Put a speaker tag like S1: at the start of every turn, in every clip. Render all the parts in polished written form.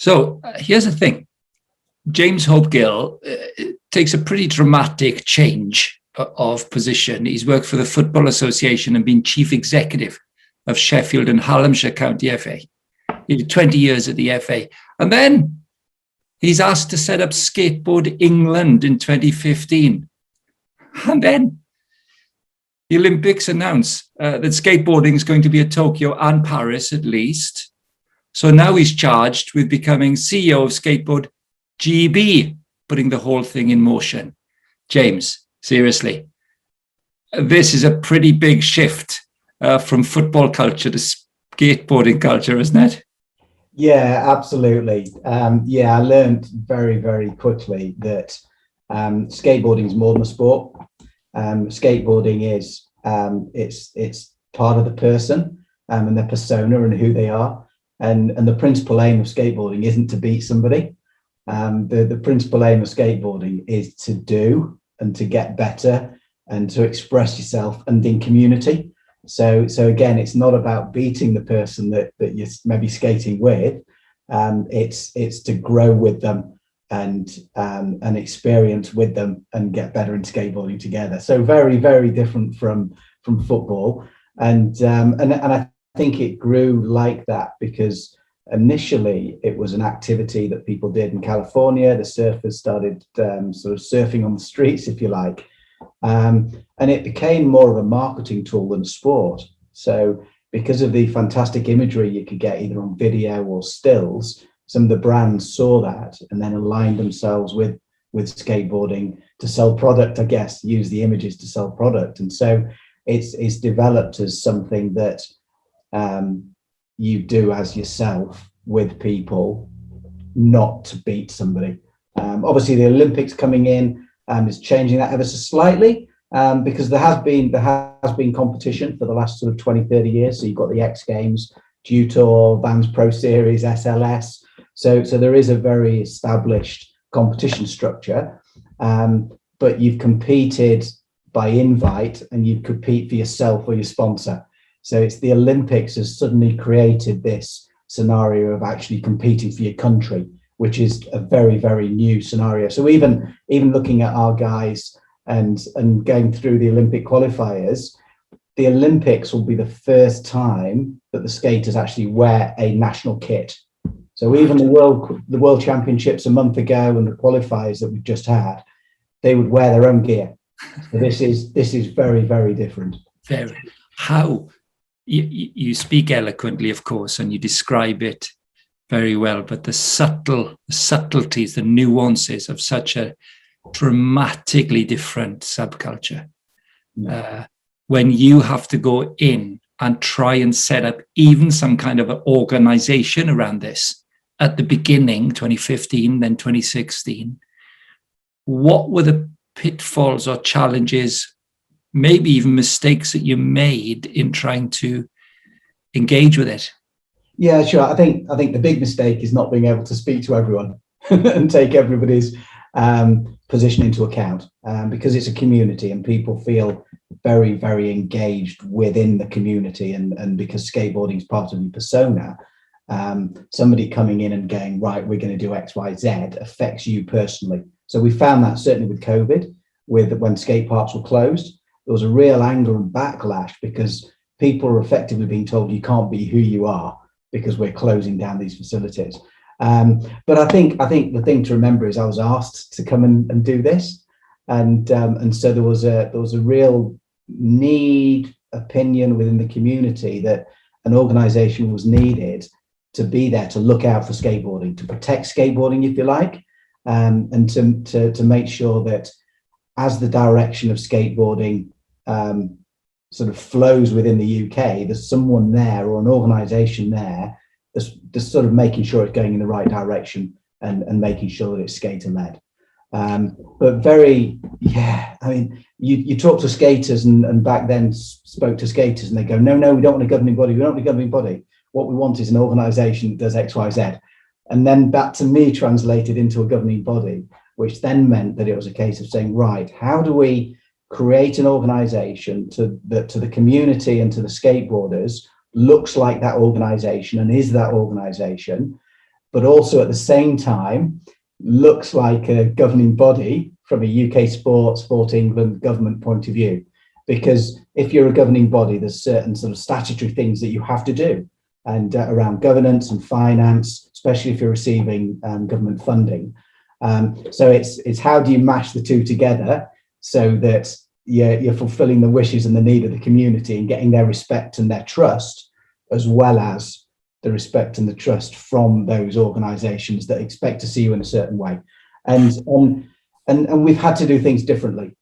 S1: So here's the thing. James Hope-Gill takes a pretty dramatic change of position. He's worked for the Football Association and been chief executive of Sheffield and Hallamshire County FA. He did 20 years at the FA. And then he's asked to set up Skateboard England in 2015. And then the Olympics announce that skateboarding is going to be at Tokyo and Paris at least. So now he's charged with becoming CEO of Skateboard GB, putting the whole thing in motion. James, seriously, this is a pretty big shift from football culture to skateboarding culture, isn't it?
S2: Yeah, absolutely. I learned very, very quickly that skateboarding is more than a sport. Skateboarding is it's part of the person and their persona and who they are. And the principal aim of skateboarding isn't to beat somebody. The principal aim of skateboarding is to do and to get better and to express yourself and in community. So again, it's not about beating the person that you're maybe skating with. It's to grow with them and experience with them and get better in skateboarding together. So very, very different from football. And I think it grew like that because initially it was an activity that people did in California. The surfers started sort of surfing on the streets, if you like. And it became more of a marketing tool than a sport. So because of the fantastic imagery you could get either on video or stills, some of the brands saw that and then aligned themselves with skateboarding to sell product, I guess, use the images to sell product. And so it's developed as something that you do as yourself with people, not to beat somebody. Obviously, the Olympics coming in is changing that ever so slightly because there has been competition for the last sort of 20, 30 years. So you've got the X Games, Dew Tour, Vans Pro Series, SLS. So there is a very established competition structure, but you've competed by invite and you compete for yourself or your sponsor. So it's the Olympics has suddenly created this scenario of actually competing for your country, which is a very, very new scenario. So even looking at our guys and going through the Olympic qualifiers, the Olympics will be the first time that the skaters actually wear a national kit. So even the World Championships a month ago and the qualifiers that we've just had, they would wear their own gear. So this is very, very different.
S1: Very. How you speak eloquently, of course, and you describe it very well, but the subtleties, the nuances of such a dramatically different subculture. When you have to go in and try and set up even some kind of an organization around this at the beginning, 2015, then 2016, what were the pitfalls or challenges, maybe even mistakes that you made in trying to engage with it?
S2: Yeah, sure. I think the big mistake is not being able to speak to everyone and take everybody's position into account because it's a community and people feel very, very engaged within the community. And because skateboarding is part of your persona, somebody coming in and going, right, we're going to do X, Y, Z affects you personally. So we found that certainly with COVID, when skate parks were closed, there was a real anger and backlash because people are effectively being told you can't be who you are because we're closing down these facilities. But I think the thing to remember is I was asked to come and do this, and so there was a real need, opinion within the community that an organisation was needed to be there to look out for skateboarding, to protect skateboarding, if you like, and to make sure that as the direction of skateboarding sort of flows within the UK, there's someone there or an organisation there that's sort of making sure it's going in the right direction and making sure that it's skater-led. But very, I mean, you talk to skaters and back then spoke to skaters and they go, no, we don't want a governing body. We don't want a governing body. What we want is an organisation that does X, Y, Z. And then that to me translated into a governing body, which then meant that it was a case of saying, right, how do we create an organisation to the community and to the skateboarders looks like that organisation and is that organisation, but also at the same time looks like a governing body from a UK Sport England government point of view. Because if you're a governing body, there's certain sort of statutory things that you have to do, and around governance and finance, especially if you're receiving government funding. So it's how do you mash the two together so that you're fulfilling the wishes and the need of the community and getting their respect and their trust, as well as the respect and the trust from those organisations that expect to see you in a certain way. And we've had to do things differently.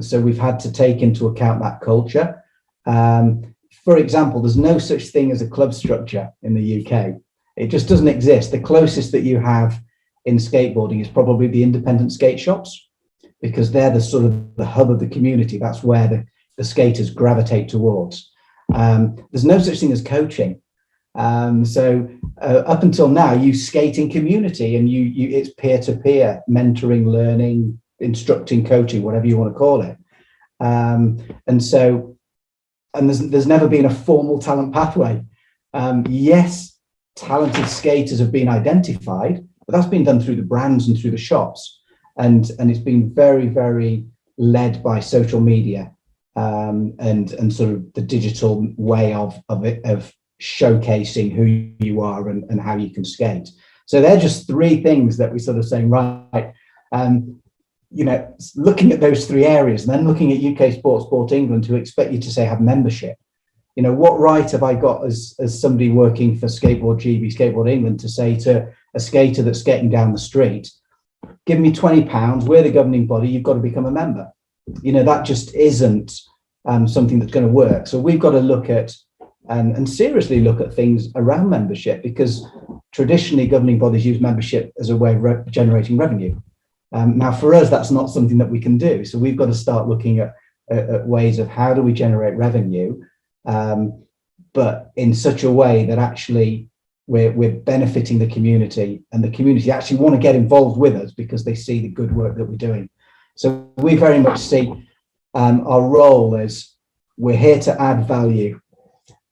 S2: So we've had to take into account that culture. For example, there's no such thing as a club structure in the UK. It just doesn't exist. The closest that you have in skateboarding is probably the independent skate shops, because they're the sort of the hub of the community. That's where the skaters gravitate towards. There's no such thing as coaching. So up until now, you skate in community, and you it's peer-to-peer mentoring, learning, instructing, coaching, whatever you want to call it. And there's never been a formal talent pathway. Yes, talented skaters have been identified, but that's been done through the brands and through the shops, and it's been very, very led by social media, and sort of the digital way of showcasing who you are and how you can skate. So they're just three things that we sort of saying, right, looking at those three areas, and then looking at UK Sport England, who expect you to say have membership. What right have I got as somebody working for Skateboard GB, Skateboard England, to say to a skater that's skating down the street, give me £20, we're the governing body, you've got to become a member. That just isn't something that's going to work. So we've got to look at and seriously look at things around membership, because traditionally governing bodies use membership as a way of generating revenue. Now, for us, that's not something that we can do. So we've got to start looking at ways of how do we generate revenue, but in such a way that actually we're benefiting the community, and the community actually want to get involved with us because they see the good work that we're doing. So we very much see our role as we're here to add value.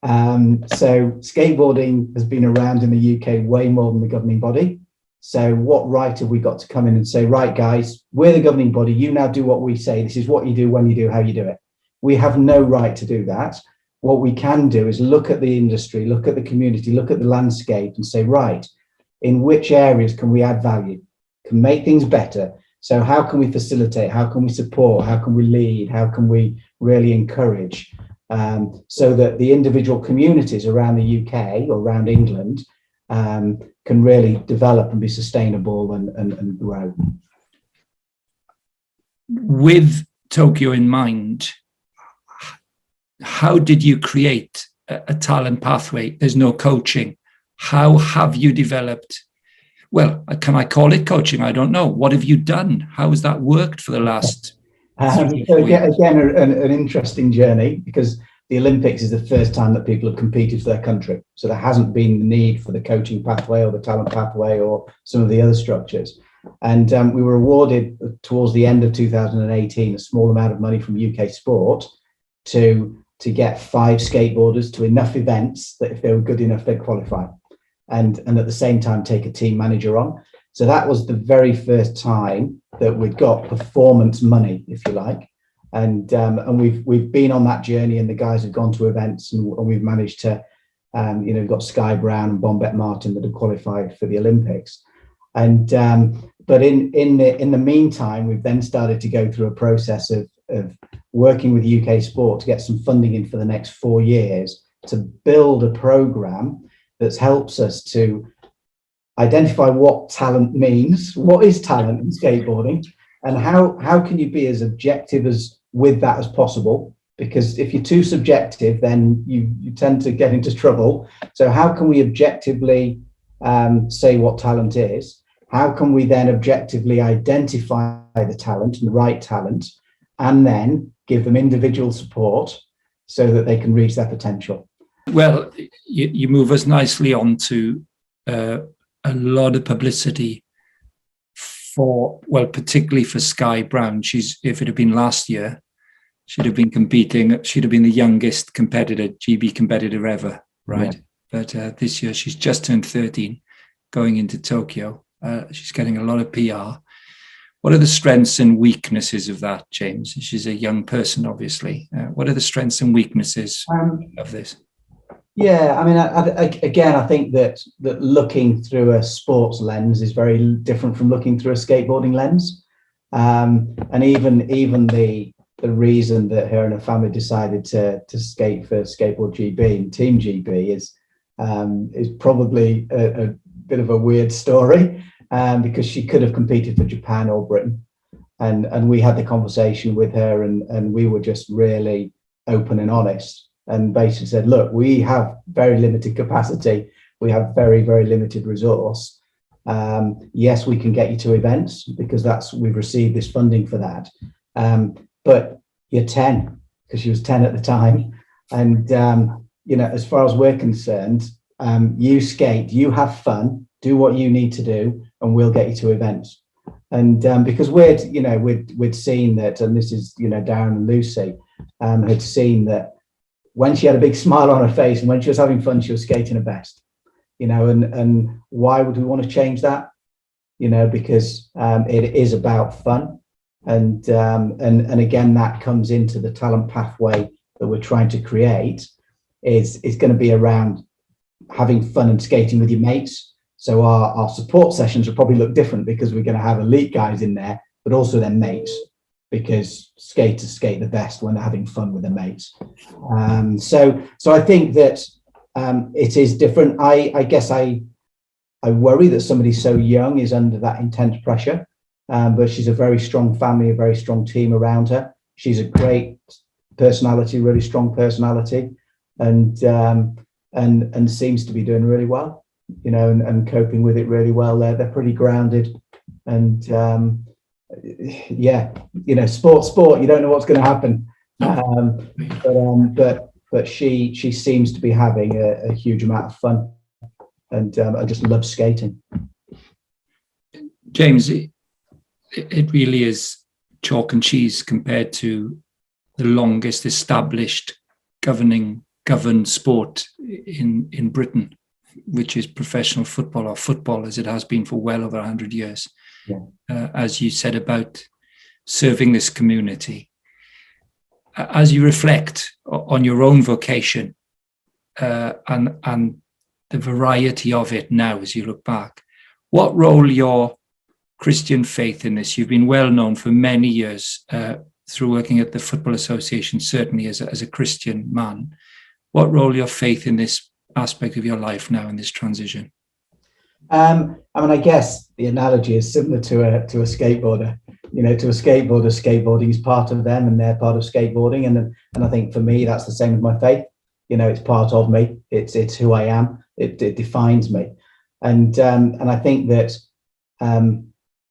S2: So skateboarding has been around in the UK way more than the governing body. So what right have we got to come in and say, right, guys, we're the governing body, you now do what we say, this is what you do, when you do, how you do it. We have no right to do that. What we can do is look at the industry, look at the community, look at the landscape and say, right, in which areas can we add value, can make things better? So how can we facilitate? How can we support? How can we lead? How can we really encourage? So that the individual communities around the UK or around England can really develop and be sustainable and grow.
S1: With Tokyo in mind, how did you create a talent pathway? There's no coaching. How have you developed? Well, can I call it coaching? I don't know. What have you done? How has that worked for the last?
S2: So again, an interesting journey, because the Olympics is the first time that people have competed for their country. So there hasn't been the need for the coaching pathway or the talent pathway or some of the other structures. And we were awarded towards the end of 2018 a small amount of money from UK Sport to get 5 skateboarders to enough events that if they were good enough, they'd qualify. And at the same time, take a team manager on. So that was the very first time that we'd got performance money, if you like. And we've been on that journey, and the guys have gone to events, and we've managed to, got Sky Brown and Bombette Martin that have qualified for the Olympics. And but in the meantime, we've then started to go through a process of working with UK Sport to get some funding in for the next 4 years to build a program that helps us to identify what talent means, what is talent in skateboarding, and how can you be as objective as with that as possible, because if you're too subjective, then you tend to get into trouble. So how can we objectively say what talent is? How can we then objectively identify the talent and the right talent, and then give them individual support so that they can reach their potential? Well,
S1: you move us nicely on to a lot of publicity particularly for Sky Brown. If it had been last year, she'd have been competing. She'd have been the youngest competitor, GB competitor ever, right? Yeah. But this year she's just turned 13. going into Tokyo. She's getting a lot of PR. What are the strengths and weaknesses of that, James? She's a young person, obviously. What are the strengths and weaknesses of this?
S2: Yeah, I mean, I think that looking through a sports lens is very different from looking through a skateboarding lens. And even the reason that her and her family decided to skate for Skateboard GB and Team GB is probably a bit of a weird story, because she could have competed for Japan or Britain. And we had the conversation with her, and we were just really open and honest, and basically said, look, we have very limited capacity. We have very, very limited resource. Yes, we can get you to events because we've received this funding for that. But you're 10, because she was 10 at the time. And, as far as we're concerned, you skate, you have fun, do what you need to do, and we'll get you to events. And because we'd seen that, and this is, Darren and Lucy had seen that when she had a big smile on her face and when she was having fun, she was skating her best, and why would we want to change that? Because it is about fun. And again, that comes into the talent pathway that we're trying to create is going to be around having fun and skating with your mates. So our support sessions will probably look different because we're going to have elite guys in there, but also their mates, because skaters skate the best when they're having fun with their mates. So I think that it is different. I guess I worry that somebody so young is under that intense pressure, but she's a very strong family, a very strong team around her. She's a great personality, really strong personality, and seems to be doing really well, and coping with it really well. They're pretty grounded, and sport. You don't know what's going to happen, but she seems to be having a huge amount of fun, and I just love skating.
S1: James, it really is chalk and cheese compared to the longest established governed sport in Britain, which is professional football, or football as it has been for well over 100 years.
S2: Yeah.
S1: As you said about serving this community, as you reflect on your own vocation and the variety of it now, as you look back, what role your Christian faith in this? You've been well known for many years through working at the Football Association, certainly as a Christian man. What role your faith in this aspect of your life now in this transition?
S2: I guess the analogy is similar to a skateboarder. To a skateboarder, skateboarding is part of them and they're part of skateboarding. And I think for me, that's the same with my faith. It's part of me. It's who I am. It defines me. And I think that,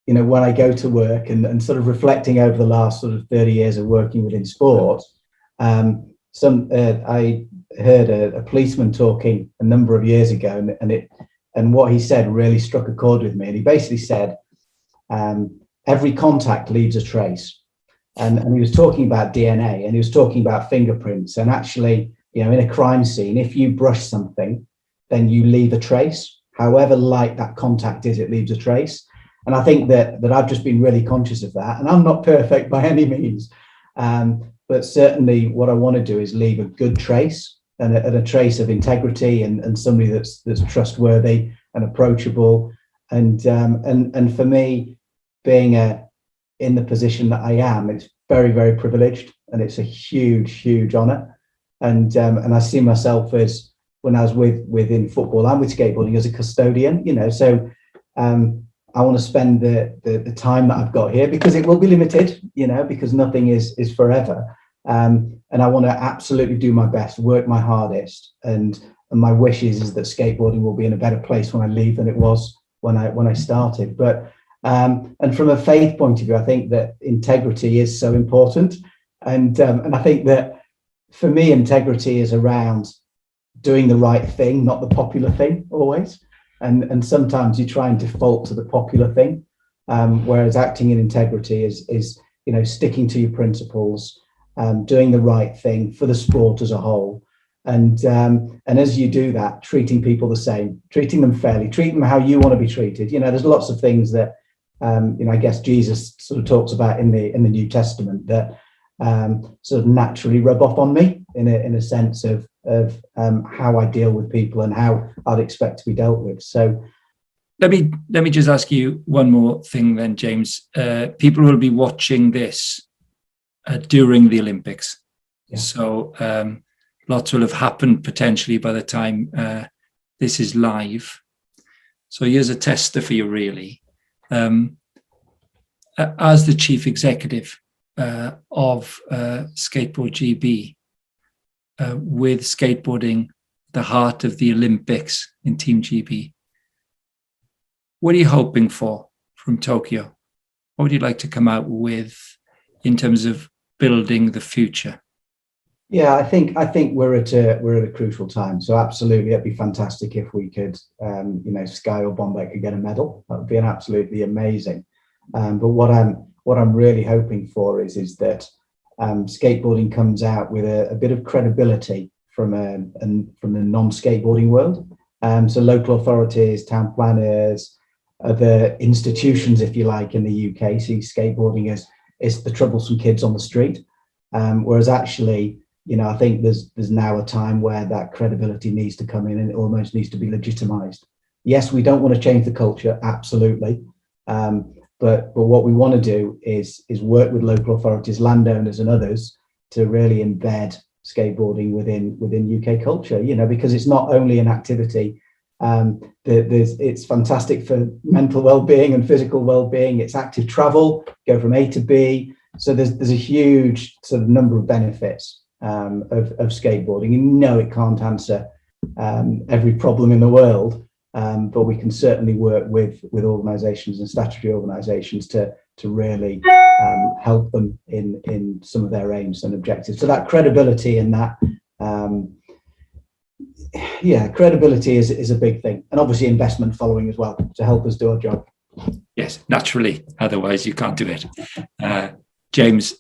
S2: when I go to work and sort of reflecting over the last sort of 30 years of working within sport, I heard a policeman talking a number of years ago, and what he said really struck a chord with me. And he basically said, every contact leaves a trace. And he was talking about DNA, and he was talking about fingerprints. And actually, in a crime scene, if you brush something, then you leave a trace. However light that contact is, it leaves a trace. And I think that I've just been really conscious of that. And I'm not perfect by any means. But certainly what I want to do is leave a good trace, and a trace of integrity, and somebody that's trustworthy and approachable. And for me, being in the position that I am, it's very, very privileged, and it's a huge, huge honor. And I see myself as, when I was within football and with skateboarding, as a custodian, so I want to spend the time that I've got here, because it will be limited, because nothing is forever. And I want to absolutely do my best, work my hardest, and my wish is that skateboarding will be in a better place when I leave than it was when I started. But and from a faith point of view, I think that integrity is so important, and I think that for me, integrity is around doing the right thing, not the popular thing always. And sometimes you try and default to the popular thing, whereas acting in integrity is sticking to your principles, doing the right thing for the sport as a whole, And as you do that, treating people the same, treating them fairly, treating them how you want to be treated. There's lots of things that I guess Jesus sort of talks about in the New Testament that sort of naturally rub off on me in a sense of how I deal with people and how I'd expect to be dealt with. So
S1: let me just ask you one more thing then, James. People will be watching this during the Olympics. Yeah. So lots will have happened potentially by the time this is live. So here's a tester for you, really. As the chief executive of Skateboard GB, with skateboarding the heart of the Olympics in Team GB, what are you hoping for from Tokyo? What would you like to come out with in terms of building the future?
S2: Yeah, I think we're at a crucial time. So absolutely, it'd be fantastic if we could, Sky or Bombay could get a medal. That would be absolutely amazing. But what I'm really hoping for is that skateboarding comes out with a bit of credibility from the non-skateboarding world. So local authorities, town planners, other institutions, if you like, in the UK see skateboarding as the troublesome kids on the street, whereas actually, I think there's now a time where that credibility needs to come in and it almost needs to be legitimized. Yes, we don't want to change the culture, absolutely. But what we want to do is work with local authorities, landowners and others to really embed skateboarding within UK culture, because it's not only an activity. It's fantastic for mental well-being and physical well-being. It's active travel, go from A to B. So there's a huge sort of number of benefits of skateboarding. It can't answer every problem in the world, but we can certainly work with organisations and statutory organisations to really help them in some of their aims and objectives. So that credibility and that credibility is a big thing, and obviously investment following as well to help us do our job.
S1: Yes, naturally, otherwise you can't do it. James,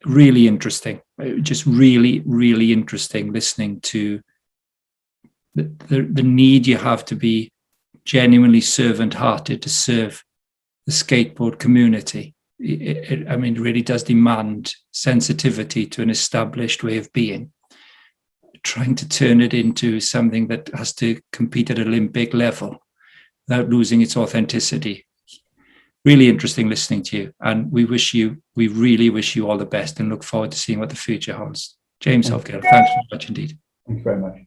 S1: really interesting, just really, really interesting listening to the need you have to be genuinely servant-hearted to serve the skateboard community. It really does demand sensitivity to an established way of being. Trying to turn it into something that has to compete at Olympic level without losing its authenticity. Really interesting listening to you, and we really wish you all the best and look forward to seeing what the future holds. James Hope-Gill, thanks very much indeed.
S2: Thank you very much.